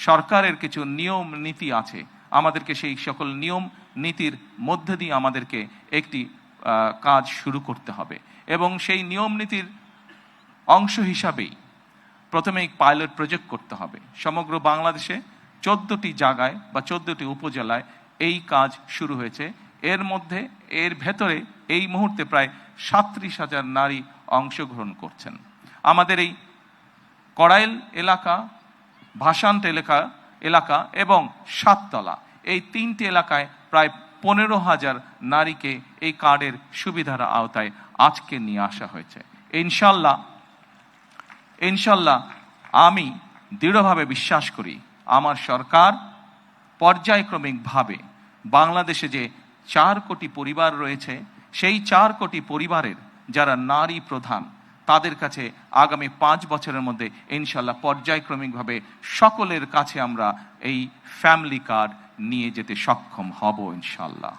সরকারের কিছু নিয়ম নীতি আছে, আমাদেরকে সেই সকল নিয়ম নীতির মধ্যে দিয়ে আমাদেরকে একটি কাজ শুরু করতে হবে। এবং সেই নিয়ম নীতির অংশ হিসাবেই প্রথমেই পাইলট প্রজেক্ট করতে হবে। সমগ্র বাংলাদেশে 14টি জায়গায় বা 14টি উপজেলায় এই কাজ শুরু হয়েছে। এর ভেতরে এই মুহূর্তে প্রায় 37,000 নারী অংশগ্রহণ করছেন। আমাদের এই কড়াইল এলাকা, ভাসান্ত এলাকা এবং সাততলা, এই 3টি এলাকায় প্রায় 15,000 নারীকে এই কার্ডের সুবিধার আওতায় আজকে নিয়ে আসা হয়েছে। ইনশাল্লাহ আমি দৃঢ়ভাবে বিশ্বাস করি আমার সরকার পর্যায়ক্রমিকভাবে বাংলাদেশে যে 4 কোটি পরিবার রয়েছে, সেই 4 কোটি পরিবারের যারা নারী প্রধান, তাদের কাছে আগামী 5 বছরের মধ্যে ইনশাল্লাহ পর্যায়ক্রমিকভাবে সকলের কাছে আমরা এই ফ্যামিলি কার্ড নিয়ে যেতে সক্ষম হব ইনশাল্লাহ।